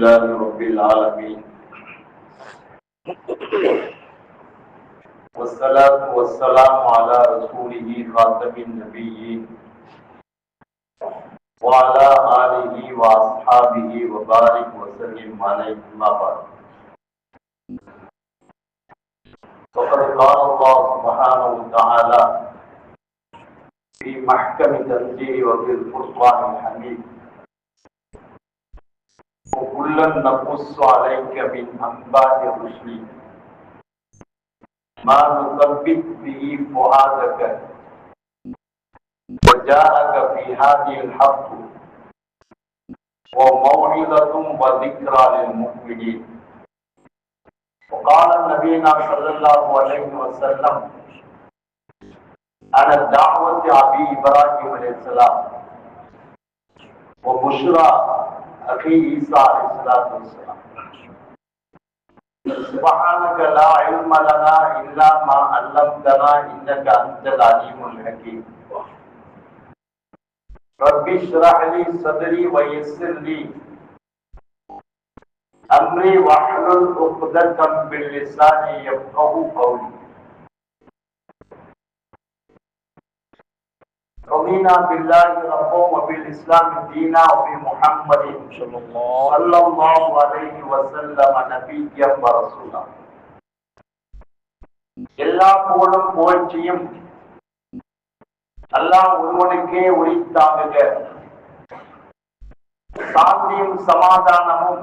لله رب العالمين والصلاة والسلام على رسوله خاتم النبيين وعلى آله وأصحابه وبارك وسلم عليه ما بعد. فقد قال الله سبحانه وتعالى في محكم تنزيله وفي الفرقان الحميد وكلا نقص عليك من أنباء الرسل ما نثبت به فؤادك وجاءك في هذه الحق وموعظة وذكرى للمؤمنين. وقال نبينا صلى الله عليه وسلم على دعوة أبي إبراهيم عليه السلام وبشرى أخي عيسى عليه الصلاة والسلام سبحانك لا علم لنا إلا ما علمتنا إنك أنت العليم الحكيم. رب اشرح لي صدري ويسر لي أمري واحلل عقدة من لساني يفقهوا قولي. رضينا بالله ربا وبالإسلام دينا وبمحمد صلى الله عليه وسلم نبيا ورسولا. எல்லா புகழும் புகழ்ச்சியும் அல்லாஹ் ஒருவனுக்கே உரித்தாகுக. சாந்தியும் சமாதானமும்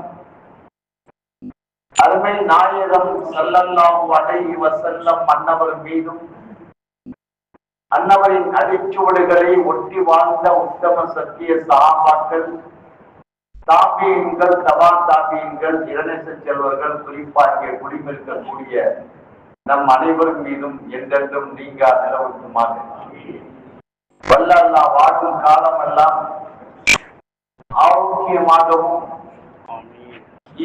அருமை நாயகம் ஸல்லல்லாஹு அலைஹி வஸல்லம் அன்னவர் மீதும் அன்னவரின் அடிச்சுவடுகளை ஒட்டி வாழ்ந்த உத்தம சத்திய சஹாபாக்கள், தாபியீன்கள், தபா தாபியீன்கள், இளநேச செல்வர்கள், குறிப்பாகிய குடிமிருக்கக்கூடிய நம் அனைவரும் மீதும் என்றென்றும் நீங்கா நிலவட்டுமாக. வல்ல அல்லாஹ் வாழும் காலமெல்லாம் ஆரோக்கியமாகவும்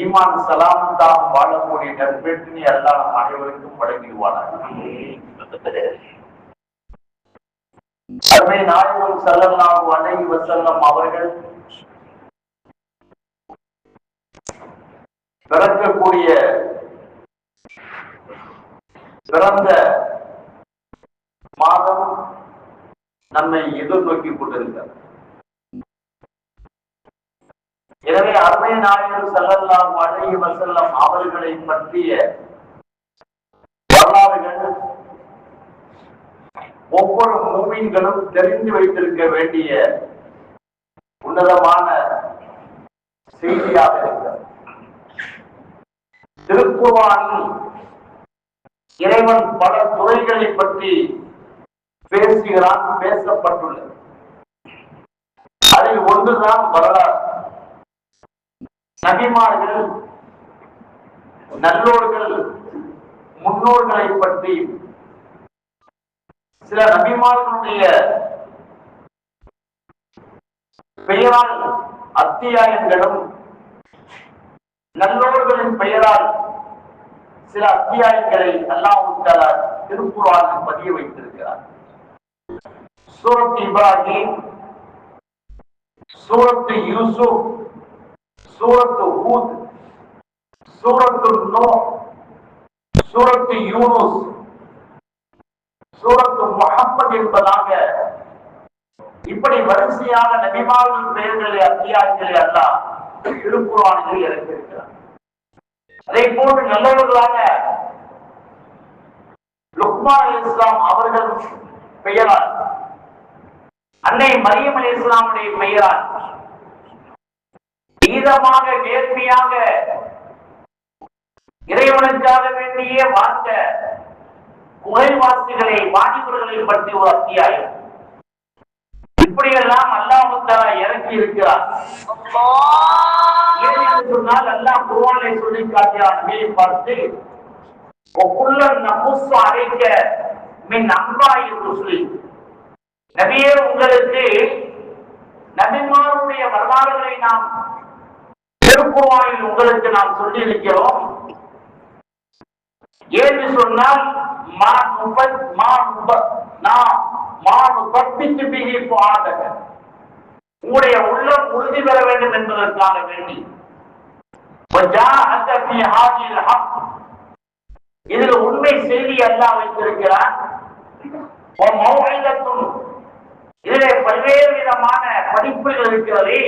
ஈமான் சலாமத்தாக வாழக்கூடிய நற்பேற்றினை அல்லாஹ் நம் அனைவருக்கும் வழங்கிடுவானாக. அருமை நாயகம் ஸல்லல்லாஹு அலைஹி வஸல்லம் அவர்கள் பிறக்கக்கூடிய பிறந்த மாதம் நம்மை எதிர்நோக்கி கொண்டிருக்கிறார். எனவே அருமை நாயகம் ஸல்லல்லாஹு அலைஹி வஸல்லம் அவர்களை பற்றிய வரலாறுகள் ஒவ்வொரு மூமின்களும் தெரிந்து வைத்திருக்க வேண்டிய உன்னதமான செய்தியாக இருக்கிறது. திருக்குர்ஆனில் இறைவன் பல துறைகளை பற்றி பேசுகிறான், பேசப்பட்டுள்ளது. அதில் ஒன்றுதான் வரலாறு. நபிமார்கள், நல்லோர்கள், முன்னோர்களை பற்றி சில நபிமார்களுடைய பெயரால் அத்தியாயங்களும் நல்லோர்களின் பெயரால் சில அத்தியாயங்களை அல்லாஹ் தஆலா திருக்குர்ஆனில் பதிய வைத்திருக்கிறார். சூரத் இப்ராஹிம், சூரத் யூசுப், சூரத் ஹூத், சூரத் நூஹ், சூரத் யூனுஸ், சூரத் முஹம்மது என்பதாக இப்படி வரிசையாக நபிமார்கள் பெயர்களை அத்தியாயங்களை அல்லாஹ் திருக்குர்ஆனில் இறக்கியிருக்கிறார். அதை போன்று நல்லவர்களாக லுக்மான் அலைஹிஸ்ஸலாம் அவர்கள் பெயரால், அன்னை மரியம் அலைஹிஸ்ஸலாமுடைய பெயரால் நீதமாக நேர்மையாக இறைவனுக்காக வேண்டிய வாழ்ந்த குகைவாசிகளை, வாலிபர்களை பற்றி ஒரு அத்தியாயம். இப்படியெல்லாம் அல்லாஹ் தஆலா இறக்கி இருக்கிறார். சொன்னால் அல்லாஹ் குர்ஆனிலே சொல்லி காட்டினார். நபியை பார்த்து ஒக்குல்லன் நகுஸ்ஸு அலைக மின் அன்பாஇ ருசுலி, நபியே உங்களுக்கு நபிமாருடைய வரலாறுகளை நாம் திருக்குர்ஆனில் உங்களுக்கு நாம் சொல்லி இருக்கிறோம். ஏன்னு சொன்னால் உங்களுடைய உள்ளம் உறுதி பெற வேண்டும் என்பதற்காக வேண்டி இதில் உண்மை செய்தி அல்லாஹ் வைத்திருக்கிறார். இதிலே பல்வேறு விதமான படிப்புகள் இருக்கிறது.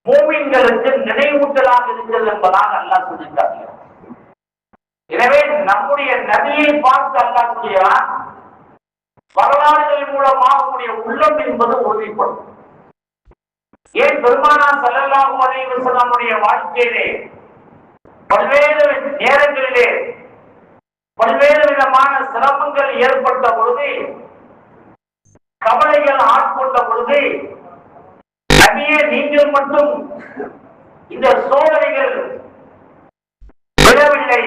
மூமின்களுக்கு நினைவூட்டலாக இருக்கிறது என்பதாக அல்லாஹ் சொல்லியிருக்காங்க. எனவே நம்முடைய நபியை பார்த்து அல்லாஹ் சொல்கிறான், வரலாறுகள் மூலமாக உடைய உள்ளம் என்பது உறுதிப்படும். ஏன் பெருமானார் ஸல்லல்லாஹு அலைஹி வஸல்லமுடைய வாழ்க்கையிலே பல்வேறு நேரங்களிலே பல்வேறு விதமான சிரமங்கள் ஏற்பட்ட பொழுது, கவலைகள் ஆட்கொண்ட பொழுது, நபியே நீங்கள் மட்டும் இந்த சோதனைகள் விடவில்லை,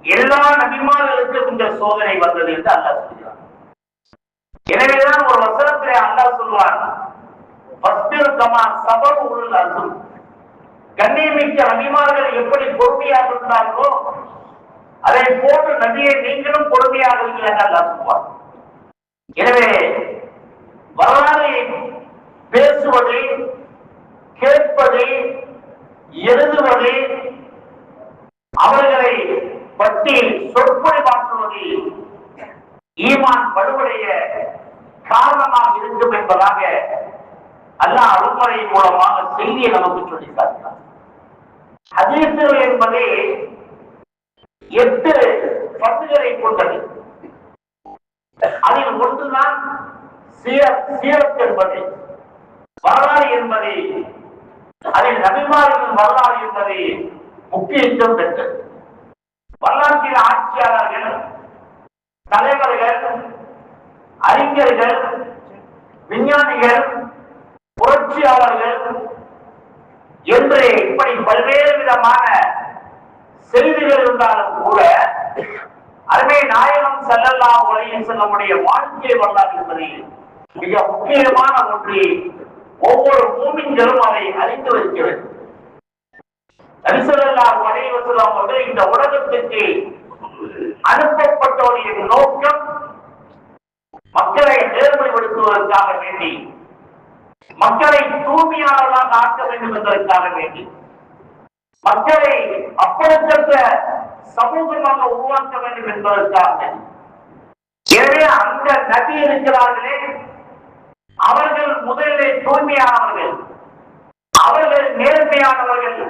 எல்லா நபிமார்களுக்கும் இந்த சோதனை வந்தது என்று அல்லாஹ் சொல்கிறார். எனவேதான் ஒரு வசனத்திலே அல்லாஹ் சொல்வார், கண்ணியமிக்க நபிமார்கள் எப்படி பொறுமையாக இருந்தார்களோ அதை போன்று நபியை நீங்களும் பொறுமையாக இல்லை என்று அல்லாஹ் சொல்வார். எனவே வரலாறை பேசுவது, கேட்பது, எழுதுவது, அவர்களை பற்றி சொற்பொழிவாற்றுவது ஈமான் வலுவடைய காரணமாக இருக்கும் என்பதாக அல்லாஹ் அருள்மறை மூலமாக செய்தியை நமக்கு சொல்லி காட்டினார். ஹதீஸ்கள் என்பது 8 பங்குகளை கொண்டது. அதில் ஒன்றுதான் சீரத் என்பது, வரலாறு என்பது. அதில் நபிமார்களின் வரலாறு என்பது முக்கியத்துவம் பெற்றது. வரலாற்றில் ஆட்சியாளர்கள், தலைவர்கள், அறிஞர்கள், விஞ்ஞானிகள், புரட்சியாளர்கள் என்று இப்படி பல்வேறு விதமான செய்திகள் இருந்தாலும் கூட அருமை நாயகம் ஸல்லல்லாஹு அலைஹி வஸல்லமுடைய வாழ்க்கை வரலாறு என்பது மிக முக்கியமான ஒன்று. ஒவ்வொரு மூமின்களும் அதை அறிந்து வைக்க வேண்டும். நபி ஸல்லல்லாஹு அலைஹி வஸல்லம் அவர்கள் இந்த உலகத்திற்கு அனுப்பப்பட்டவருடைய நோக்கம் மக்களை நேர்மைப்படுத்துவதற்காக வேண்டி, மக்களை தூய்மையாளர்களாக ஆக்க வேண்டும் என்பதற்காக வேண்டி, மக்களை அப்பழுக்கற்ற சமூகமாக உருவாக்க வேண்டும் என்பதற்காக. எனவே அந்த நபி இருக்கிறார்களே, அவர்கள் முதலிலே தூய்மையானவர்கள், அவர்கள் நேர்மையானவர்கள்,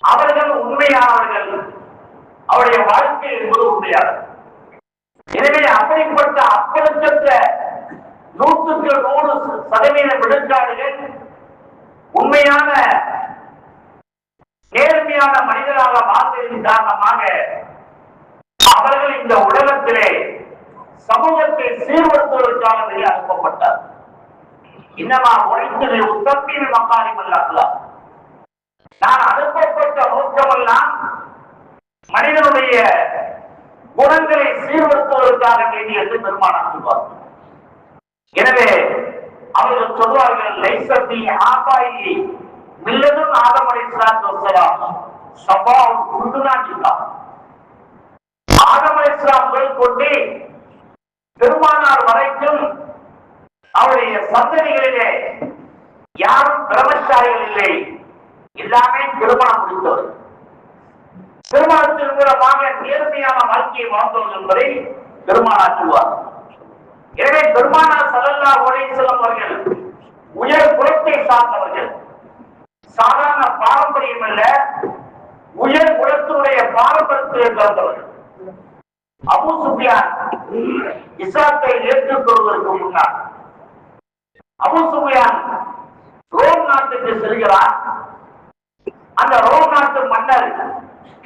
அவர்கள் உண்மையானவர்கள், அவருடைய வாழ்க்கை என்பது உண்மையானது. எனவே அப்படிப்பட்ட அப்பழுக்கற்ற 100% விழுக்காடுகள் உண்மையான நேர்மையான மனிதராக வாழ்ந்ததின் காரணமாக அவர்கள் இந்த உலகத்திலே சமூகத்தை சீர்படுத்துவதற்காக வெளியே அனுப்பப்பட்டார். இன்னமா உழைத்தது உத்தப்பின் மக்காரிமல்ல. நான் அனுப்பப்பட்ட நோக்கமெல்லாம் மனிதனுடைய குணங்களை சீர்படுத்துவதற்காக வேண்டி என்று பெருமானார் சொல்வார். எனவே அவர்கள் சொல்வார்கள், லைசத்தி ஆபாயி மில்லதும் ஆதம் அலைஹிஸ்ஸலாத்து வஸ்ஸலாம் ஸபாவுல் குர்துனாஜிதா. ஆதம் அலைஹிஸ்ஸலாம் முதல் கொண்டு பெருமானார் வரைக்கும் அவருடைய சந்ததிகளிலே யாரும் பிரம்மச்சாரிகள் இல்லை, எல்லாமே திருமணம் முடித்தவர், திருமணத்தின் மூலமாக நேர்மையான வாழ்க்கையை வாழ்ந்தவர்கள் என்பதை பெருமானார் சொல்வார். எனவே பெருமானார் ஸல்லல்லாஹு அலைஹி வஸல்லம் அவர்கள் உயர் குலத்தை சார்ந்தவர்கள், சாதாரண பாரம்பரியம் அல்ல, உயர் குலத்தினுடைய பாரம்பரியத்தை சார்ந்தவர்கள். அபூ சுஃபியான் இஸ்லாத்தை ஏற்றுக்கொள்வதற்கு முன்னால் அபூ சுஃபியான் ரோம் நாட்டுக்கு செல்கிறார். அந்த ரோம் நாட்டு மன்னர்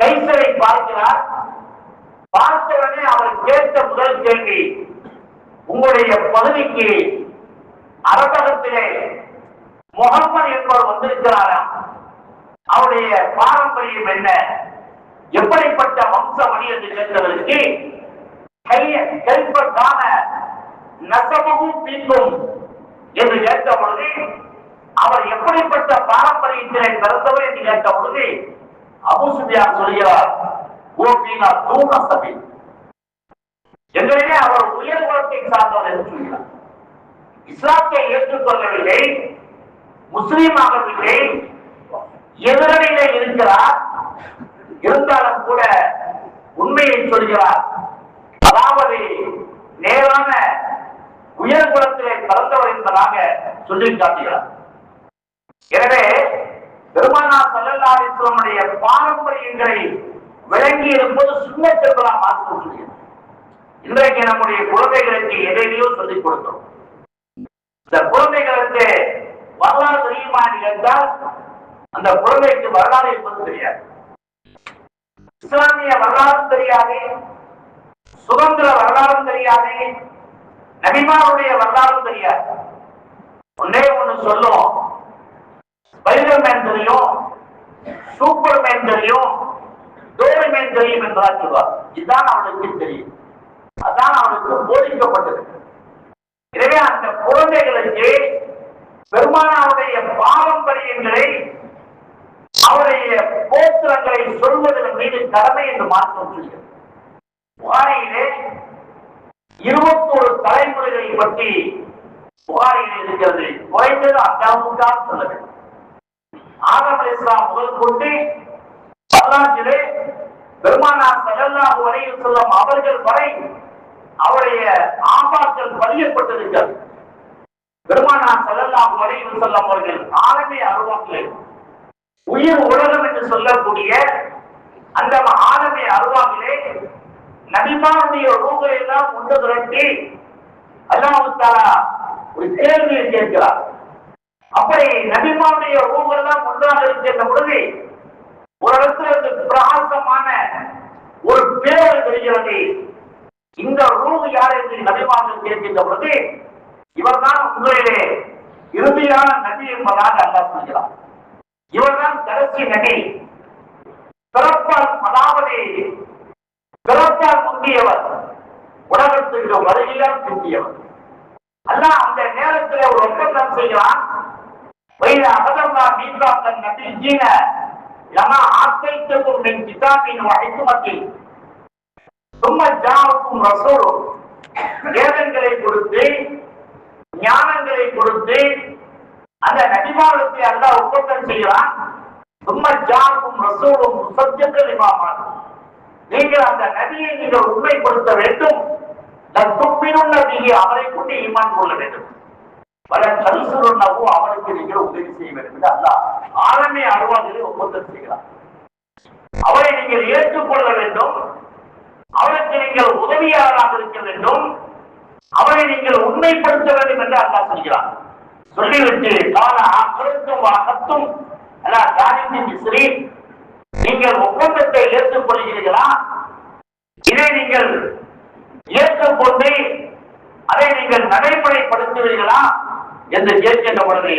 கைசரை பார்க்கிறார். பார்த்தவுடனே அவர் கேட்ட முதல் கேள்வி, உங்களுடைய பகுதிக்கு அரசகத்திலே முகம்மது என்பவர் வந்திருக்கிறாரா? அவருடைய பாரம்பரியம் என்ன, எப்படிப்பட்ட வம்சமணி என்று கேட்டதற்கு கைப்பற்றான நசமும் பீக்கும் என்று கேட்ட பொழுது, அவர் எப்படிப்பட்ட பாரம்பரியத்திலே பிறந்தவர் என்று கேட்ட பொழுது அபூ சுஃபியான் சொல்கிறார், எங்களிலே அவர் உயர் குலத்தை சார்ந்தவர் என்று சொல்கிறார். இஸ்லாத்தை ஏற்றுக்கொள்ளவில்லை, முஸ்லீம் ஆகவில்லை, எதிரணியிலே இருக்கிறார், இருந்தாலும் கூட உண்மையை சொல்கிறார். அதாவது நேரான உயர் குலத்திலே பிறந்தவர் என்பதாக சொல்லி காட்டுகிறார். எனவே பெருமானார் ஸல்லல்லாஹு அலைஹி வஸல்லம் பாரம்பரியங்களை விளங்கி இருப்பது சுன்னத் என்பதாக மாற்றம் சொல்கிறது. இன்றைக்கு நம்முடைய குழந்தைகளுக்கு எதையோ சொல்லிக் கொடுத்தோம். இந்த குழந்தைகளுக்கு வரலாறு தெரியுமா என்றால் அந்த குழந்தைக்கு வரலாறு என்பது தெரியாது. இஸ்லாமிய வரலாறும் தெரியாது, சுதந்திர வரலாறும் தெரியாது, நபிமாருடைய வரலாறும் தெரியாது. ஒன்னே ஒண்ணு சொல்லும், ஸ்பைடர்மேன் தெரியும், சூப்பர்மேன் தெரியும், டோரிமேன் தெரியும் என்றால் சொல்வார். இதுதான் அவனுக்கு தெரியும், அதான் அவனுக்கு போதிக்கப்பட்டது. எனவே அந்த குழந்தைகளுக்கு பெருமானாருடைய பாரம்பரியங்களை, அவருடைய கோத்திரங்களை சொல்வதன் மீது கடமை என்று மாற்றம் சொல்கிறது. புகாரியிலே 21 தலைமுறைகளை பற்றி புகாரில் இருக்கிறது. குறைந்தது அல்லாஹ்வுக்காக சொல்ல வேண்டும். ஆதம் அலைஹிஸ்ஸலாம் முதல் கொண்டு வரலாற்றிலே பெருமானார் ஸல்லல்லாஹு அலைஹி வஸல்லம் அவர்கள் வரை அவருடைய ஆபாக்கள் பதியப்பட்டிருக்கிறது. பெருமானார் ஸல்லல்லாஹு அலைஹி வஸல்லம் அவர்கள் ஆலமே அருவாக்கிலே உயிர் உலகம் என்று சொல்லக்கூடிய அந்த ஆலமே அருவாக்கிலே நபிமாருடைய ரூஹை எல்லாம் ஒன்று திரட்டி அல்லாஹ் தஆலா ஒரு கேள்வியை கேட்கிறார். அப்படி நபிமாருடைய ரூஹ் எல்லாம் ஒன்றாக இருக்கின்ற பொழுது ஒரு இடத்துல பிரகாசமான ஒரு பேர் தெரிகிறது. இந்த ரூஹ் யார் என்று நபிமார்கள் கேட்கின்ற பொழுது இவர்தான் உங்களிலே இறுதியான நபி என்பதாக அல்லாஹ் சொல்கிறார். இவர்தான் கடைசி நபி, பிறப்பால் அதாவது பிறப்பால் முந்தியவர், உலகத்திற்கு வருகையால் பிந்தியவர். அல்லாஹ் அந்த நேரத்தில் ஒரு ஒப்பந்தம் செய்கிறான். வைர அகதல்லா மீன்காத்தன் நபிஜீன லமா ஆத்தைத்துக்கும் மின் கிதாபின் வ ஹிக்மத்தின் சும்ம ஜாஅக்கும் ரசூலும், வேதங்களை கொடுத்து ஞானங்களை கொடுத்து அந்த நபிமார்களுக்கு அல்லாஹ் ஒப்பந்தம் செய்கிறான். சும்ம ஜாஅக்கும் ரசூலும் முஸத்திக்கன் லிமா மஅஹு, நீங்கள் அந்த நபியை நீங்கள் உண்மைப்படுத்த வேண்டும். லத்துமினுன்ன பிஹி, அவரை கொண்டு ஈமான் கொள்ள வேண்டும். பல தன்சுருன்னஹு, அவருக்கு நீங்கள் உதவி செய்ய வேண்டும் என்று அல்லாஹ் ஆலமே அருவாகிலே ஒப்பந்தம் செய்கிறார். அவரை நீங்கள் ஏற்றுக்கொள்ள வேண்டும், அவருக்கு நீங்கள் உதவியாளராக இருக்க வேண்டும், அவரை நீங்கள் உண்மைப்படுத்த வேண்டும் என்று அல்லாஹ் சொல்கிறார். சொல்லிவிட்டு கால ஆக்கருத்தும் வாக்கத்தும் அல்லாஹ் தாரித்தின் மிஸ்ரி, நீங்கள் ஒப்பந்தத்தை ஏற்றுக்கொள்கிறீர்களா? இதை நீங்கள் ஏற்றுக்கொண்டு அதை நீங்கள் நடைமுறைப்படுத்துவீர்களா என்று கேட்கின்ற பொழுது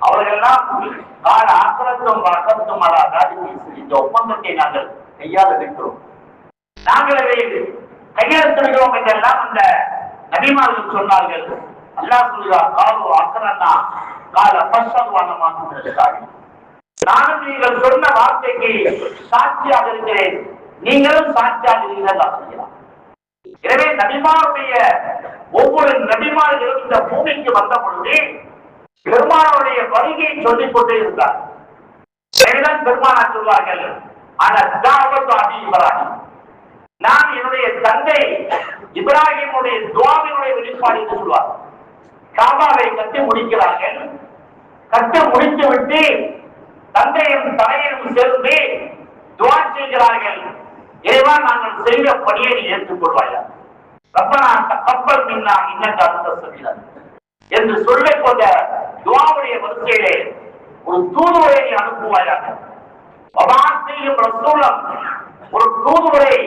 அவர்களெல்லாம் கால ஆக்கரத்தும் வாக்கத்தும் அல்லா தாரித்தின் மிஸ்ரி, இந்த ஒப்பந்தத்தை நாங்கள் கையால் இருக்கிறோம், நாங்கள் அதை கையெழுத்திடுகிறோம் என்றெல்லாம் அந்த நபிமார்கள் சொன்னார்கள். அல்லாஹ் சொல்கிறார், காலு அக்கரன்னா கால பஷர்வானமாக இருக்கிறார்கள். நானும் நீங்கள் சொன்ன வார்த்தைக்கு சாட்சியாக இருக்கிறேன், நீங்களும் சாட்சியாக இருக்கிறீர்கள். எனவே நபிமாருடைய ஒவ்வொரு நபிமார்களும் இந்த பூமிக்கு வந்த பொழுது பெருமானுடைய வருகையை சொல்லிக் கொண்டே இருந்தார். பெருமானார் சொல்வார்கள், நான் என்னுடைய தந்தை இப்ராஹிமுடைய துஆவினுடைய வெளிப்பாடு என்று சொல்வார். காபாவை கட்டி முடிக்கிறார்கள். கட்டி முடித்து விட்டு தந்தையும் தலையையும் சேர்ந்து துஆ செய்கிறார்கள். இறைவா, நாங்கள் செய்த பணியை நீ ஏற்றுக்கொள்வாயா, ரப்பனா தகப்பல் மின்னா இன்னக அன்தஸ் ஸமீஉல் என்று சொல்லிக் கொண்ட துஆவுடைய வரிசையிலே ஒரு தூதுவரை நீ அனுப்புவாயாக, வபாத்தையும் ரசூலம், ஒரு தூதுவரை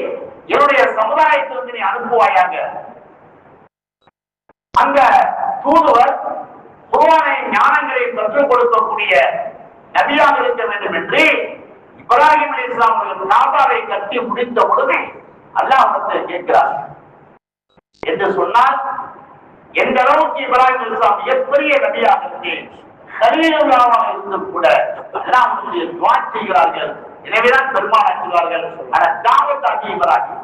என்னுடைய சமுதாயத்திலிருந்து நீ அனுப்புவாயாக. அந்த தூதுவர் குர்ஆனை ஞானங்களை கற்றுக் கொடுக்கக்கூடிய நபியாக இருக்க வேண்டும் என்று இப்ராஹிம் அலைஹிஸ்ஸலாம் அவர்கள் காபாவை கட்டி முடித்த பொழுது அல்லாஹ் அவர்களை கேட்கிறார் என்று சொன்னால், எந்த அளவுக்கு இப்ராஹிம் அலைஹிஸ்ஸலாம் மிகப்பெரிய நபியாக இருந்து கலீலுல்லாஹாக இருந்து கூட அல்லாஹ் அவர்களுடைய துஆ செய்கிறார்கள். எனவேதான் பெருமானார் சொல்வார்கள், அட தாவத் அபி இப்ராஹிம்,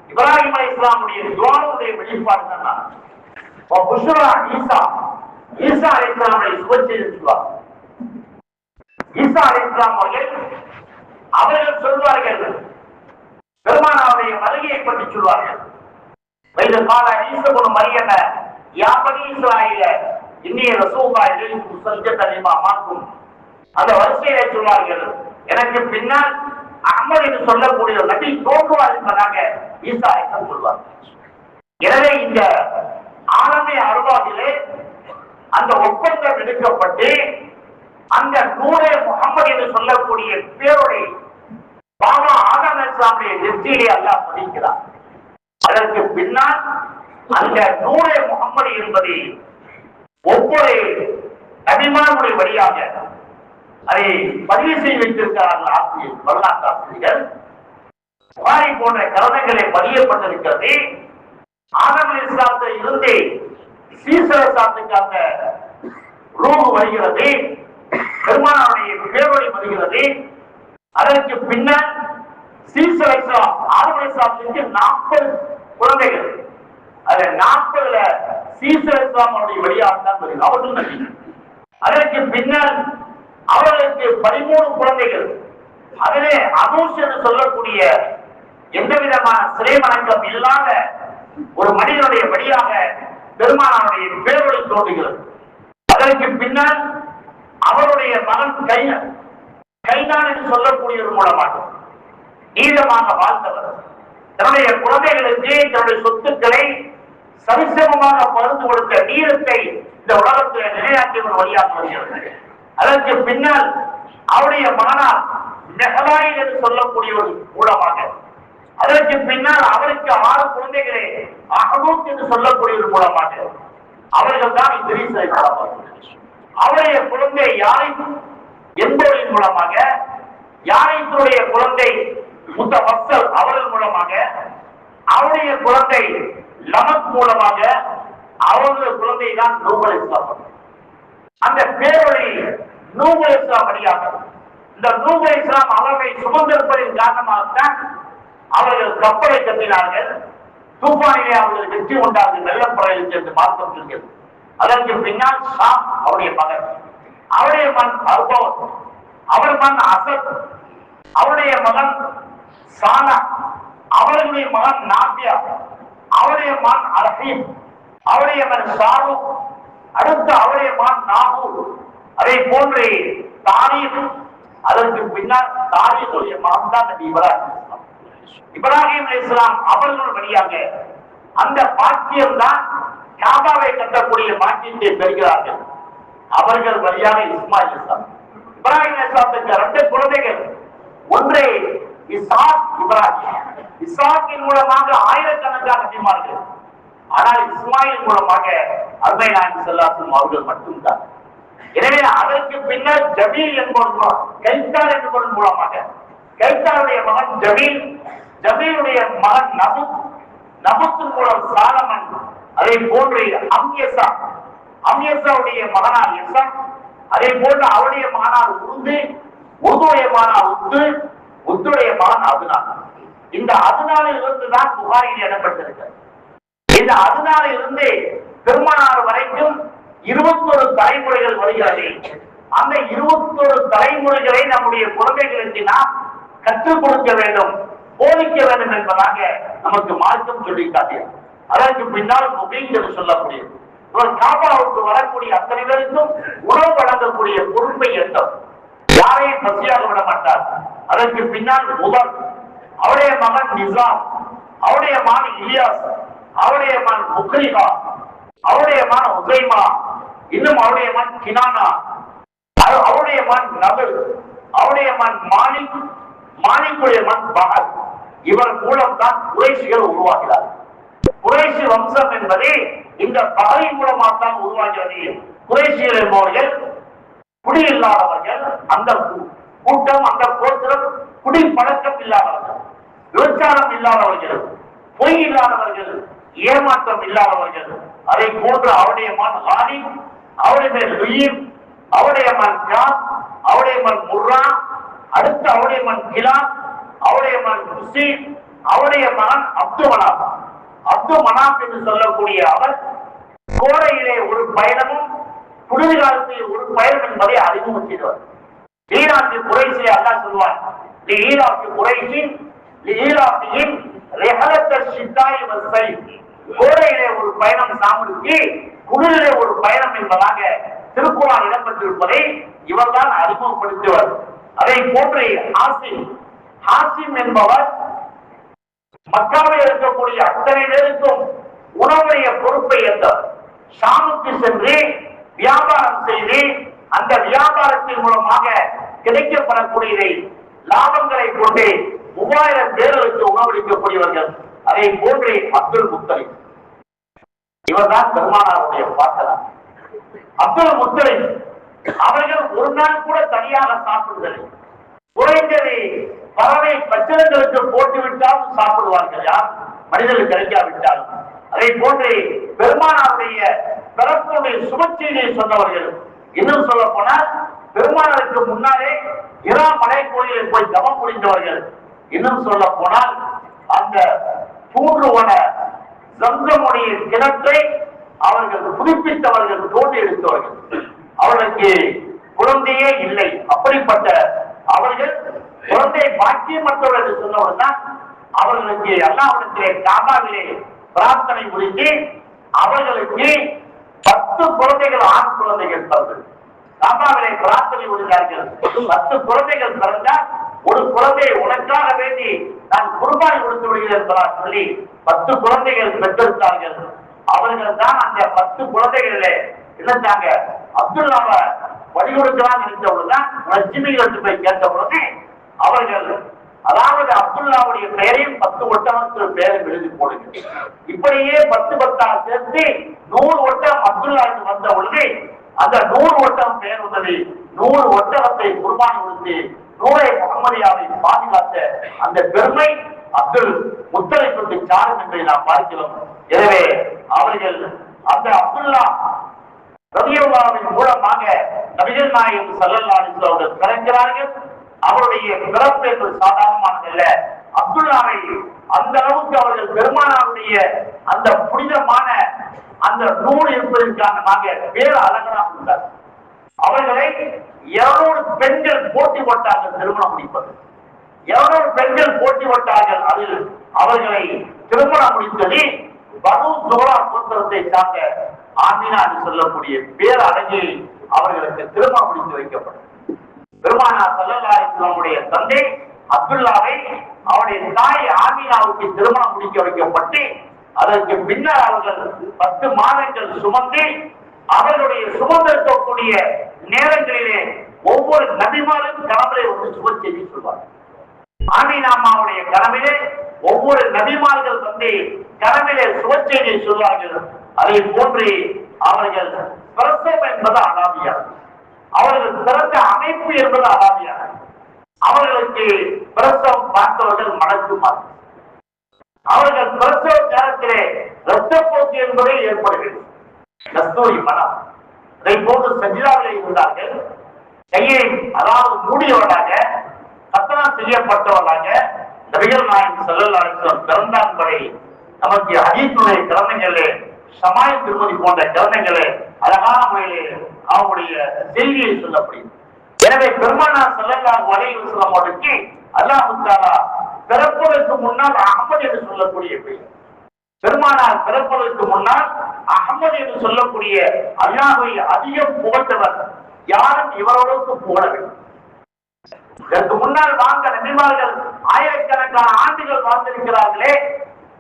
இப்ராஹிம் அலைஹிஸ்ஸலாமுடைய துஆவுடைய வெளிப்பாடு தான். ஈசா அலைஹிஸ்ஸலாமுடைய சுபச்செய்தி சொல்வார், ஈசா அலைஹிஸ்ஸலாம் அவர்கள் சொல்வார்கள், பெருமானாருடைய வருகையை பற்றி சொல்வார்கள். வைது கால ஈசா இப்னு மரியம யா பனி இஸ்ராயீல இன்னி ரசூலுல்லாஹி இலைக்கும் முஸல்லிமன் லிமா மாக்கும். அந்த வரிசையை சொல்வார்கள், எனக்கு பின்னால் அஹ்மத் என்று சொல்லக்கூடிய நபி தோன்றுவார் என்பதாக ஈசா அலைஹிஸ்ஸலாம் சொல்வார். எனவே இந்த ஆலமே அருவாதிலே அந்த ஒப்பந்தம் எடுக்கப்பட்டு அந்த நூரே முகமது என்று சொல்லக்கூடிய பேருடைய பாபா ஆதம் அலைஹிஸ்ஸலாமுடைய நெற்றியிலே அல்லாஹ் பதிக்கிறார். அதற்கு பின்னால் அந்த நூரே முகமது என்பதை ஒவ்வொரு நபிமானுடைய வழியாக அதை பதிவு செய்து வைத்திருக்கிறார்கள் ஆசிரியர், வரலாற்று ஆசிரியர்கள். புகாரி போன்ற கருணங்களை பதியப்பட்டிருக்கிறது. ஆதம் அலைஹிஸ்ஸலாத்தில் இருந்து சீசரசாத்துக்காக ரூஹ் வருகிறது, பெருமானாருடைய பேரொளி வருகிறது. அதற்கு பின்னர் சீசர் அலைஹிஸ்ஸலாம் ஆதம் அலைஹிஸ்ஸலாத்துக்கு 40 குழந்தைகள். அது 40ல சீசர் அலைஹிஸ்ஸலாமுடைய வழியாக தான் வருகிறது, அவர்கள் நபி. அதற்கு பின்னர் அவர்களுக்கு 13 குழந்தைகள். அதிலே அனூஸ் என்று சொல்லக்கூடிய எந்த விதமான சிறை வணக்கம் இல்லாத ஒரு மனிதனுடைய வழியாக பெருமானாருடைய பேரொளி தோன்றுகிறது. அதற்கு பின்னர் அவருடைய மகன் கைனான் என்று சொல்லக்கூடியவர் மூலமாக நீளமாக வாழ்ந்தவர் தன்னுடைய குழந்தைகளுக்கு தன்னுடைய சொத்துக்களை சரிசமமாக பகிர்ந்து கொடுத்த நீளத்தை இந்த உலகத்தில் நிலைநாட்டியவர் வழியாக வருகிறது. அதற்கு பின்னால் அவருடைய மகனார் மெஹலாயில் என்று சொல்லக்கூடியவர் மூலமாக, அதற்கு பின்னால் அவருக்கு 6 குழந்தைகளே அஹமூத் என்று சொல்லக்கூடியவர் மூலமாக அவர்கள் தான் இத்ரீஸ் அலைஹிஸ்ஸலாம். அவருடைய குழந்தை யாரித் என்பவரின் மூலமாக, யாரித்துடைய குழந்தை முத்தவஸ்ஸல் அவர்கள் மூலமாக, அவருடைய குழந்தை லமத் மூலமாக, அவருடைய குழந்தை தான் நூஹ் அலைஹிஸ்ஸலாம். அந்த பேரொளி நூஹ் அலைஹிஸ்ஸலாம் வழியாக இந்த நூஹ் அலைஹிஸ்ஸலாம் அவர்களை சுமந்திருப்பதின் காரணமாகத்தான் அவர்கள் கப்பலை கட்டினார்கள். தூஃபானிலே அவர்கள் வெற்றி கொண்டார்கள், வெள்ளப்படையில் சென்று மாற்றம் சொல்கிறது. அதற்கு பின்னால் ஷாம் அவருடைய மகன், அவருடைய மகன் அர்பவத், அவர் மகன் அசத், அவருடைய மகன் சானா, அவர்களுடைய மகன் நாபியா, அவருடைய மகன் அலஹீம், அவருடைய மகன் ஷாருக், அடுத்து அவருடைய மகன் நாகூர், அதை போன்று தாரீக். அதற்கு பின்னால் தாரீக்குடைய மகன் தான் நபி இப்ராஹிம் அலைஹிஸ்ஸலாம் அவர்கள் வழியாக அந்த பாக்கியம் தான் காபாவை கட்டக்கூடிய பாக்கியத்தை பெறுகிறார்கள். அவர்கள் வழியாக இஸ்மாயில் அலைஹிஸ்ஸலாம், இப்ராஹிம் அலைஹிஸ்ஸலாத்துக்கு 2 குழந்தைகள், ஒன்றே இஸ்ஹாக், இப்ராஹிம். இஸ்ஹாக்கின் மூலமாக ஆயிரக்கணக்கான நபிமார்கள், ஆனால் இஸ்மாயில் மூலமாக அருமை நாயகம் ஸல்லல்லாஹு அலைஹி வஸல்லம் அவர்கள் மட்டும்தான். எனவே அதற்கு பின்னர் ஜபீல் என்பவர், கைத்தார் என்பவர் மூலமாக, கைத்தாருடைய மகன் ஜபீல், ஜபீலுடைய மகன் நபுத், நபுத்தின் மூலம் சாலமன், அதை போன்று அம்யசா, அம்யசாவுடைய மகனார் யசா, அதை போன்று அவருடைய மகனார் உருது, உருதுடைய மகனார் உத்து, உத்துடைய மகன் அதுனான். இந்த அதுனாலில் இருந்துதான் புகாரில் இடம்பெற்றிருக்கிறது. இந்த அதுனாலில் இருந்து பெருமானார் வரைக்கும் 21 தலைமுறைகள் வருகிறது. அந்த 21 தலைமுறைகளை நம்முடைய குழந்தைகளுக்கு நாம் கற்றுக் கொடுக்க வேண்டும், போதிக்க வேண்டும் என்பதாக நமக்கு மார்க்கம் சொல்லி காட்டியது. அதற்கு பின்னால் முபீன் என்று சொல்லக்கூடியது. இவர் காபாவுக்கு வரக்கூடிய அத்தனை பேருக்கும் உணவு வழங்கக்கூடிய பொறுப்பை ஏற்றார், யாரையும் பசியாக விட மாட்டார். அதற்கு பின்னால் முதல் அவருடைய மகன் நிசாம், அவருடைய மகன் இலியாஸ், அவருடைய மகன் முக்ரிகா, அவருடைய மகன் உசைமா, இன்னும் அவருடைய மகன் கினானா, அவருடைய மகன் நபல், அவருடைய மகன் மாலிக், மாலிக்குடைய மகன் பஹத். இவர் மூலம் தான் குறைஷிகள் உருவாகிறார். குறைஷி வம்சம் என்பது இந்த பகை மூலமாக தான் உருவாகிறது. குறைஷிகள் என்பவர்கள் குடியில்லாதவர்கள், அந்த கூட்டம், அந்த கோத்திரம் குடி பழக்கம் இல்லாதவர்கள், விபச்சாரம் இல்லாதவர்கள், பொய் இல்லாதவர்கள், ஏமாற்றம் இல்லாதவர்கள். அதை போன்று அவருடைய மகன் ஹாலித், அவருடைய மேல் லுயீப், அவருடைய மகன் ஜாத், அவருடைய மகன் முர்ரா, அடுத்து அவருடைய மகன் கிலாத், அவருடைய மகன் ஹுசைன், அவருடைய மகன் அப்து மனாப். அப்து மனாப் என்று சொல்லக்கூடிய அவர் கோடையிலே ஒரு பயணமும் குளிர்காலத்தில் ஒரு பயணம் என்பதை அறிமுகம் செய்தவர். ஈராக்கு குறைசி அல்லாஹ் சொல்வான், ஈராக்கு குறைசின் ஈராக்கியின் ரெஹலத்த ஷித்தாய் வஸை, கோடையிலே ஒரு பயணம் சாமுக்கு, குளிரிலே ஒரு பயணம் என்பதாக திருக்குர்ஆன் இடம்பெற்றிருப்பதை இவர்தான் அறிமுகப்படுத்தியவர். அதை போன்று ஹாசிம் என்பவர் மக்காவில் இருக்கக்கூடிய அத்தனை பேருக்கும் உணவுடைய பொறுப்பை ஏற்றவர். ஷாமுக்கு சென்று வியாபாரம் செய்து அந்த வியாபாரத்தின் மூலமாக கிடைக்கப்படக்கூடியதை லாபங்களை கொண்டு 3000 பேர்களுக்கு உணவளிக்கக்கூடியவர்கள். அதை போன்று அப்துல் முத்தலிப், இவர்தான் பெருமானாருடைய பாட்டனார். அப்துல் முத்தலிப் அவர்கள் ஒரு நாள் கூட தனியாக சாப்பிடுவதில்லை. குறைந்தது பறவை பச்சிலங்களுக்கு போட்டுவிட்டாலும் சாப்பிடுவார்கள், யார் மனிதர்கள் கிடைக்காவிட்டாலும். அதை போன்று பெருமானாருடைய பிறப்புடைய சுபச்செய்தியை சொன்னவர்கள். இன்னும் சொல்ல போனால் பெருமானாருக்கு முன்னாலே இரா மலை கோயிலில் போய் தவம் புரிந்தவர்கள். இன்னும் சொல்ல போனால் அந்த தூண்டுவன ஜம்சமுடைய கிணற்றை அவர்கள் புதுப்பித்தவர்கள், தோண்டி எடுத்தவர்கள். அவர்களுக்கு குழந்தையே இல்லை. அப்படிப்பட்ட அவர்கள் குழந்தை பாக்கியமற்றவர்கள் என்று சொன்னவர்கள் தான் அவர்களுக்கு அல்லாஹ்விடத்திலே காபாவிலே பிரார்த்தனை முடித்து அவர்களுக்கு 10 குழந்தைகள், ஆண் குழந்தைகள் பிறந்தது. காபாவிலே பிரார்த்தனை முடிந்தார்கள். 10 குழந்தைகள் பிறந்தால் ஒரு குழந்தையை உனக்காக வேண்டி நான் குர்பானி கொடுத்து விடுகிறேன் என்பதாக சொல்லி 10 குழந்தைகள் பெற்றெடுத்தார்கள். அவர்கள் தான் அந்த 10 குழந்தைகளிலே என்னத்தாங்க அப்துல்லாவை வழி கொடுக்கலாம் நினைத்தவுடன் லட்சுமிகளுக்கு போய் கேட்ட பொழுது அவர்கள் அதாவது அப்துல்லாவுடைய பெயரையும் 10 ஒட்டகத்தில் பெயரை எழுதி போடுங்க. இப்படியே 10 சேர்த்து 100 ஒட்டகம் அப்துல்லாவுக்கு வந்த பொழுது அந்த 100 ஒட்டகம் பெயர் வந்தது. 100 ஒட்டகத்தை குர்பானி கொடுத்து 100 முகமதியாவை பாதுகாத்த அந்த பெருமை அப்துல் முத்தலிப்புக்கு சாரும் என்பதை நாம் பார்க்கிறோம். எனவே அவர்கள் அந்த அப்துல்லா ரலியல்லாஹு மூலமாக நபிகள் நாயகம் ஸல்லல்லாஹு அலைஹி வஸல்லம் பிறக்கிறார்கள். அவருடைய பிறப்பு என்பது சாதாரணமானதல்ல. அப்துல்லாவை அந்த அளவுக்கு அவர்கள் பெருமானாருடைய அந்த புனிதமான அந்த நூல் இருப்பதற்காக வேறு அழகராக இருந்தார். அவர்களை 200 பெண்கள் போட்டி போட்டார்கள் திருமணம் முடிப்பது. 200 பெண்கள் போட்டி போட்டார்கள். அதில் அவர்களை திருமணம் முடித்தது பனு ஜுஹ்ரா கோத்திரத்தை சார்ந்த ஆமினா என்று சொல்லக்கூடிய பேர் அழகில் அவர்களுக்கு திருமணம் முடித்து வைக்கப்பட்டது. பெருமானார் ஸல்லல்லாஹு அலைஹி வஸல்லம் தந்தை அப்துல்லாவை அவருடைய தாய் ஆமினாவுக்கு திருமணம் முடிக்க வைக்கப்பட்டு அதற்கு பின்னர் அவர்கள் 10 மாதங்கள் சுமந்து அவர்களுடைய சுமந்திருக்கக்கூடிய நேரங்களிலே ஒவ்வொரு நபிமாரும் கனவிலே வந்து சுப செய்தி சொல்வார். ஆமீனா அம்மாவுடைய கனவிலே ஒவ்வொரு நபிமார்கள் வந்து கனவிலே சுப செய்தியை சொல்வார்கள். அதை போன்று அவர்கள் பிரசவம் என்பது அலாதியானது, அவர்கள் பிறந்த அமைப்பு என்பது அலாதியானது. அவர்களுக்கு பிரசவம் பார்த்தவர்கள் மடக்குமார். அவர்கள் பிரசவ நேரத்திலே இரத்தப்போக்கு என்பதை ஏற்படுகிறது. கஸ்தூரி மனம். அதை போன்று சஜிதாவிலே இருந்தார்கள். கையை அதாவது மூடியவராக சத்தனம் செய்யப்பட்டவராக நபிகள் நாயகம் ஸல்லல்லாஹு அலைஹி வஸல்லம் பிறந்தார் என்பதை நமக்கு ஹதீஸுடைய கிரந்தங்களே ஷமாயில் திருமதி போன்ற கிரந்தங்களே அழகான முறையிலே அவருடைய செய்தியை சொல்லப்படுகிறது. எனவே பெருமானார் ஸல்லல்லாஹு அலைஹி வஸல்லம் அவர்களுக்கு அல்லாஹ் தஆலா பிறப்பதற்கு முன்னால் அஹ்மத் என்று சொல்லக்கூடிய பெயர். பெருமானார் பிறப்பதற்கு முன்னால் அஹ்மத் என்று சொல்லக்கூடிய அல்லாஹ்வை அதிகம் புகழ்ந்தவர் யாரும் இவரோடு புகழவில்லை. இதற்கு முன்னால் வாழ்ந்த நபிமார்கள் ஆயிரக்கணக்கான ஆண்டுகள் வாழ்ந்திருக்கிறார்களே,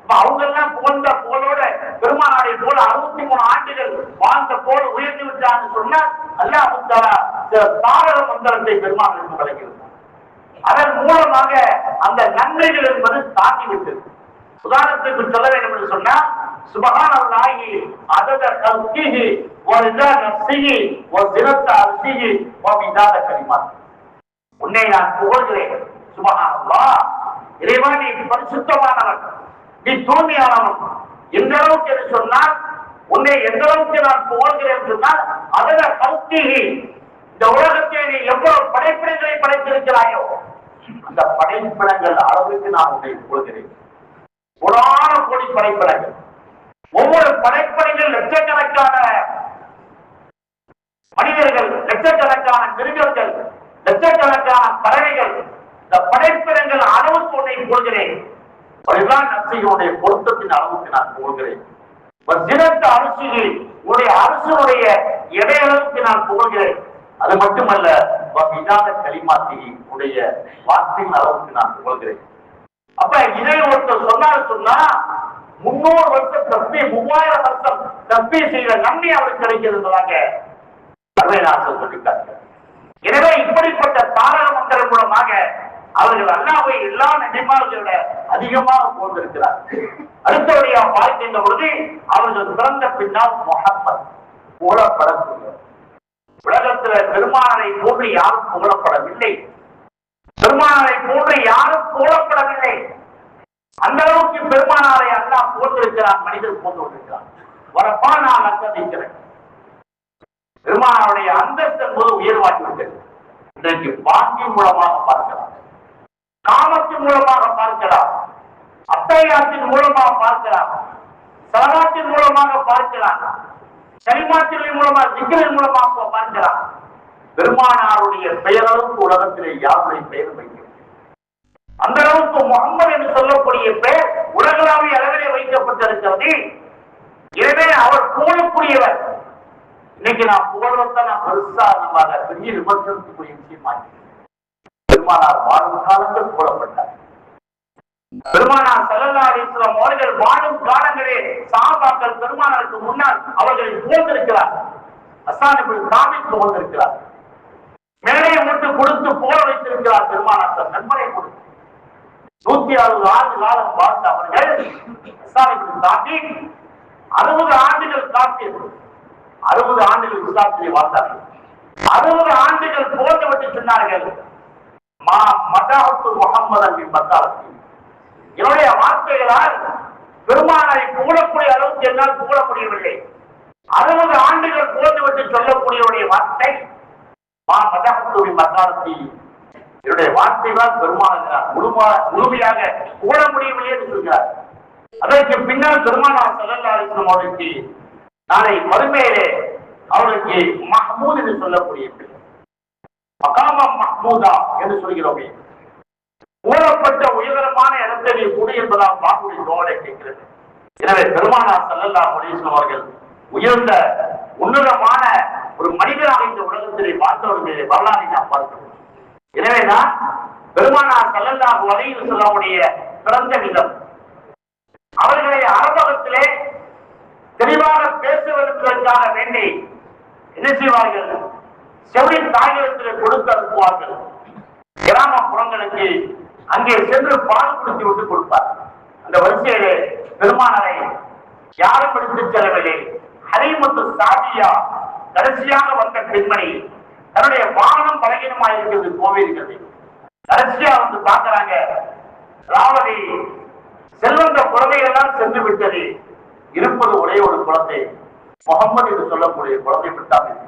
அவங்க எல்லாம் புகழ்ந்த புகழோட பெருமானாரை போல 63 ஆண்டுகள் வாழ்ந்த போல உயர்ந்து விட்டான்னு சொன்னால் அல்லாஹ் தஆலா தாரக மந்திரத்தை பெருமானாருக்கு வழங்கியிருந்தார். அதன் மூலமாக அந்த நன்மைகள் என்பது தாக்கிவிட்டது. உதாரணத்துக்கு சொல்ல வேண்டும் என்று சொன்னால் சுப்ஹானல்லாஹி அதத கல்கிஹி வ ரிதா நஃப்ஸிஹி வ ஸினத அர்ஷிஹி வ மிதாத கலிமாத். உன்னை நான் புகழ்கிறேன் சுப்ஹானல்லாஹ், இறைவா நீ பரிசுத்தமானவன், நீ தூய்மையானவன். எந்த அளவுக்கு என்று சொன்னால் உன்னை எந்த அளவுக்கு நான் புகழ்கிறேன் சொன்னால் அதத கல்கிஹி, இந்த உலகத்தை நீ எவ்வளவு படைப்பிடங்களை படைத்திருக்கிறாயோ அந்த படைப்பிடங்கள் அளவுக்கு நான் உன்னை புகழ்கிறேன். கோடான கோடி படைப்பிடங்கள், ஒவ்வொரு படைப்படைகள் லட்சக்கணக்கான மனிதர்கள், லட்சக்கணக்கான மிருகங்கள், லட்சக்கணக்கான பறவைகள், இந்த படைப்பிடங்கள் அளவுக்கு உன்னை போகிறேன். நப்சிகளுடைய பொருத்தத்தின் அளவுக்கு நான் புகழ்கிறேன். சிறந்த அரசியல் உடைய அரசனுடைய இடையளவுக்கு நான் புகழ்கிறேன். அது மட்டுமல்ல, களிமாத்தி உடைய வார்த்தையின் அளவுக்கு நான் புகழ்கிறேன். அப்ப இதை ஒருத்தர் சொன்னா 300 வருஷம் தப்பி 3000 வருஷம் தப்பி செய்த நன்மை அவருக்கு கிடைக்கிறதுனாங்க சொல்லிட்டாங்க. எனவே இப்படிப்பட்ட தாரக மந்திரம் மூலமாக அவர்கள் அல்லாஹ்வை எல்லா நபிமார்களோட அதிகமாக போந்திருக்கிறார். அடுத்தபடியா பார்க்கின்ற பொழுது அவர்கள் பிறந்த பின்னால் முஹம்மத் புகழப்படக்கூடிய உலகத்துல பெருமானாரை போன்று யாரும் புகழப்படவில்லை. பெருமானாரை போன்று யாரும் புகழப்படவில்லை. அந்த அளவுக்கு பெருமானாரை அல்லாஹ் போன்றிருக்கிறார், மனிதர் போன்று கொண்டிருக்கிறார். வரப்பா நான் அர்த்தம் பெருமானாருடைய அந்தஸ்து என்பது உயர்வாகிவிட்டது. இன்றைக்கு பாக்கின் மூலமாக பார்க்கலாம், காமத்தின் மூலமாக பார்க்கலாம், அத்தையாத்தின் மூலமாக பார்க்கலாம், சலவாத்தின் மூலமாக பார்க்கலாம், கலிமாத்தின் மூலமாக திக்ரின் மூலமாக பார்க்கலாம். பெருமானாருடைய பெயரளவுக்கு உலகத்திலே யாருடைய பெயர் வைக்கிறது? அந்த அளவுக்கு முகம்மது என்று சொல்லக்கூடிய பெயர் உலகளாவிய அளவிலே வைக்கப்பட்டிருக்கிறது. எனவே அவர் புகழக்கூடியவர். இன்னைக்கு நான் புகழ்வத்தான் நான் பெருசா நம்ம பெரிய விமர்சனத்துக்குரிய விஷயமா பெருமானார் வாழும் காலங்கள் புகழப்பட்டார். பெருமானார் ஸல்லல்லாஹு அலைஹி வஸல்லம் அவர்கள் வாழும் காலங்களே சஹாபாக்கள் பெருமானாருக்கு முன்னால் அவர்களை புகழ்ந்திருக்கிறார். ஹஸ்ஸான் இப்னு சாபித் புகழ்ந்திருக்கிறார். மேலே மட்டும் கொடுத்து புகழ வைத்திருக்கிறார். பெருமானார் நன்மனை கொடுத்து 160 ஆண்டு காலம் வாழ்ந்த அவர்கள் ஹஸ்ஸான் இப்னு சாபித் 60 ஆண்டுகள் காத்தியது. 60 ஆண்டுகள் இஸ்லாத்திலே வாழ்ந்தார்கள். 60 ஆண்டுகள் போன்றவற்றை சொன்னார்கள். என்னுடைய வார்த்தைகளால் பெருமானாரை புகழக்கூடிய அளவுக்கு என்னால் புகழ முடியவில்லை. 60 ஆண்டுகள் போன்றவற்றை சொல்லக்கூடிய வார்த்தை என்னுடைய வார்த்தைகளால் பெருமானார் முழுமையாக புகழ முடியவில்லை என்று சொல்கிறார். அதற்கு பின்னால் பெருமானார் ஸல்லல்லாஹு அலைஹி வஸல்லம் அவர்களுக்கு நாளை மறுமையிலே அவருக்கு மஹ்மூத் என்று சொல்லக்கூடிய மகாமம் மஹ்மூதா என்று சொல்கிறோமே, ஊழப்பட்ட உயர்தரமான இடத்தை கூடு என்பதால் வாக்குறுதி தோழரை கேட்கிறது. எனவே பெருமானார் ஸல்லல்லாஹு அலைஹி வஸல்லம் அவர்கள் உயர்ந்த உன்னதமான ஒரு மனிதராக இந்த உலகத்திலே வாழ்ந்தவர்களுடைய வரலாறை நாம் பார்க்கிறோம். எனவேதான் பெருமானார் ஸல்லல்லாஹு அலைஹி வஸல்லம் பிறந்த விதம், அவர்களை அரபகத்திலே தெளிவாக பேசுவதற்காக வேண்டி என்ன செய்வார்கள்? செவி தாயகத்தில் கொடுத்து அனுப்புவார்கள். கிராமப்புறங்களுக்கு அங்கே சென்று பால் குடித்து விட்டு கொடுப்பார். அந்த வரிசையிலே பெருமானாரை யாரும் எடுத்து செல்லவில்லை. ஹலீமத்து சாதியா கடைசியாக வந்த பெண்மணி, தன்னுடைய வாகனம் பலகீனமாக இருக்கிறது, கோவில்கிறது. கடைசியா வந்து பார்க்கிறாங்க, அதாவது செல்வந்த குழந்தைகள் சென்று விட்டது, இருப்பது ஒரே ஒரு குழந்தை, முகம்மது என்று சொல்லக்கூடிய குழந்தை விட்டார்கள்.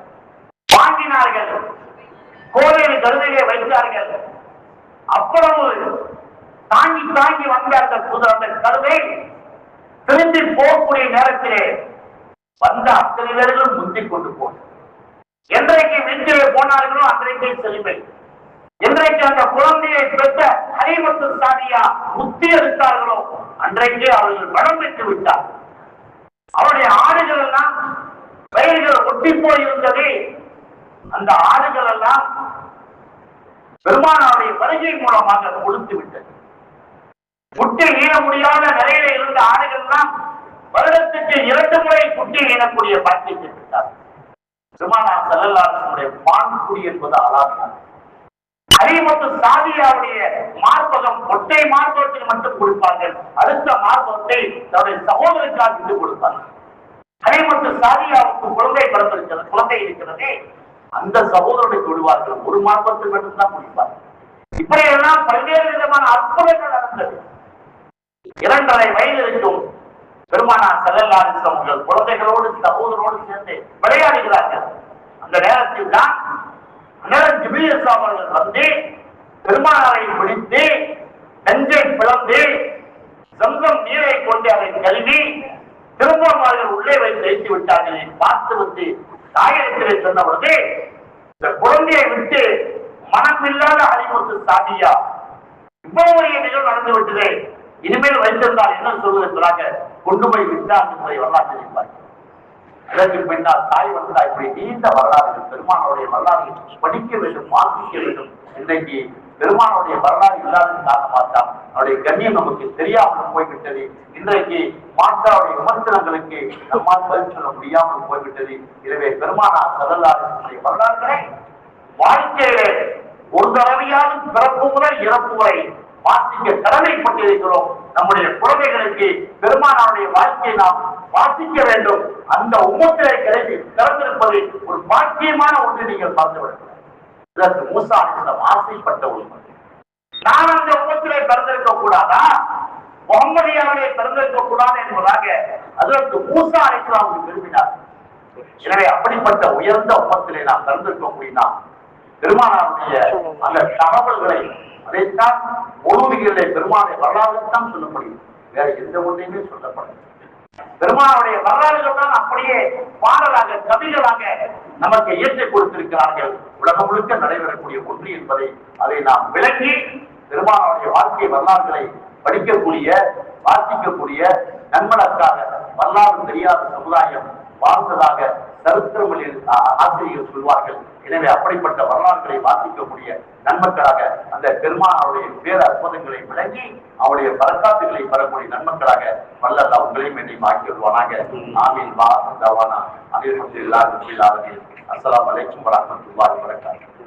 வாங்கினார்கள், கோவிலின் கருதையை வைத்தார்கள். அவ்வளவு தாங்கி தாங்கி வந்த அந்த கருதை திரும்பி போகக்கூடிய நேரத்திலே வந்த அத்தனை பேர்களும் முந்திக் கொண்டு போனார். என்றைக்கு வீட்டிலே போனார்களோ அன்றைக்கு செல்மை, என்றைக்கு அந்த குழந்தையை பெற்ற ஹலீமத்து சாதியா முத்தி எடுத்தார்களோ அன்றைக்கு அவர்கள் மனம் பெற்று விட்டார். அவருடைய ஆடுகள் எல்லாம் வயல்கள் ஒட்டி போயிருந்தது. அந்த ஆடுகள் எல்லாம் பெருமானாருடைய வருகை மூலமாக கொடுத்து விட்டது. குட்டி ஈன முடியாத நிலையில இருந்த ஆடுகள் எல்லாம் வருடத்துக்கு 2 முறை குட்டி ஈனக்கூடிய பாக்கியத்தை பெற்றார். பெருமானார் ஸல்லல்லாஹு அலைஹி வஸல்லம் பான்குடி என்பது அலாதியானது. ஹலீமத்து சாதியாவுடைய மார்பகம் ஒற்றை மார்பகத்தில் மட்டும் கொடுப்பார்கள், அடுத்த மார்பகத்தை தன்னுடைய சகோதரருக்காக விட்டு கொடுப்பார்கள். ஹலீமத்து சாதியாவுக்கு குழந்தை பிறந்திருக்கிறது, குழந்தை இருக்கிறது, அந்த சகோதரனை விடுவார்கள், ஒரு மார்பகத்தில் மட்டும்தான் முடிப்பார்கள். இப்படியெல்லாம் பல்வேறு விதமான அற்புதங்கள் நடந்தது. 2.5 வயது இருக்கும் பெருமானார் ஸல்லல்லாஹு அலைஹி வஸல்லம் அவர்கள் குழந்தைகளோடு சகோதரோடு சேர்ந்து விளையாடுகிறார்கள். அந்த நேரத்தில் தான் ஜிப்ரீல் அவர்கள் வந்து பெருமானாரை பிடித்து நெஞ்சை பிளந்து சம்சம் நீரை கொண்டு அதை கழுவி திரும்ப அவர்கள் உள்ளே வைத்து விட்டார்கள். பார்த்து வந்து தாயகத்திலே சொன்ன பொழுது இந்த குழந்தையை விட்டு மனம் இல்லாத அலிமுத்து சாதியா இவ்வளவு பெரிய நிகழ்வு நடந்து விட்டது, இனிமேல் வைத்திருந்தால் என்ன சொல்வது என்பதாக கொண்டு போய் விட்டார் என்பதை வரலாற்று இருப்பார். அதற்கு பின்னால் தாய் வந்தா இப்படி நீண்ட வரலாறுகள் பெருமானுடைய வரலாறு படிக்க வேண்டும், வாசிக்க வேண்டும். இன்றைக்கு பெருமானுடைய வரலாறு இல்லாத காரணமாத்தான் அவருடைய கண்ணியம் நமக்கு தெரியாமல் போய்விட்டது. இன்றைக்கு மாற்றாவுடைய விமர்சனங்களுக்கு நம்மால் பதில் சொல்ல முடியாமல் போய்விட்டது. எனவே பெருமானார் ஸல்லல்லாஹு வரலாறுகளை வாழ்க்கையிலே ஒரு தடவையாலும் பிறப்பு முதல் இறப்பு வரை வாசிக்க கடமைப்பட்டிருக்கிறோம். நம்முடைய குழந்தைகளுக்கு பெருமானாருடைய வாழ்க்கையை நாம் வாசிக்க வேண்டும். அந்த உம்மத்திலே கிடைத்து திறந்திருப்பது ஒரு பாக்கியமான ஒன்று நீங்கள் பார்த்து வேண்டும். இதற்கு மூசா அலைஹிஸ்ஸலாம் ஆசைப்பட்ட உண்மை. நான் அந்த உம்மத்திலே பிறந்திருக்க கூடாதா, முகமதியாவிலே பிறந்திருக்க கூடாது என்பதாக அதற்கு மூசா அலைஹிஸ்ஸலாம் விரும்பினார். எனவே அப்படிப்பட்ட உயர்ந்த உம்மத்திலே நாம் பிறந்திருக்க முடியும்னா பெருமானாருடைய அந்த தகவல்களை அதைத்தான் ஒழுங்குகளிலே பெருமானை வரலாறுதான் சொல்ல முடியும், வேற எந்த ஒன்றையுமே சொல்லப்படும். பெருமானுடைய வரலாறுகள் தான் அப்படியே பாடலாக கவிகளாக நமக்கு ஏற்றிக் கொடுத்திருக்கிறார்கள். உலகம் முழுக்க நடைபெறக்கூடிய ஒன்று என்பதை அதை நாம் விளங்கி பெருமானுடைய வாழ்க்கை வரலாறுகளை படிக்கக்கூடிய வாசிக்கக்கூடிய நன்மனக்காக வரலாறு தெரியாத சமுதாயம் வாழ்ந்ததாக சரித்திரங்களில் ஆசிரியர்கள் சொல்வார்கள். எனவே அப்படிப்பட்ட வரலாறுகளை வாசிக்கக்கூடிய நன்மக்களாக அந்த பெருமானாருடைய பேர அற்புதங்களை விளங்கி அவருடைய பரக்காத்துகளை பெறக்கூடிய நன்மக்களாக வல்லல்லா உங்களையும் என்னையும் ஆக்கி வருவானாக. ஆமீன். வா தவானா அல்ஹம்துலில்லாஹி ரப்பில் ஆலமீன். அஸ்ஸலாமு அலைக்கும் வரஹ்மத்துல்லாஹி வபரகாத்துஹு.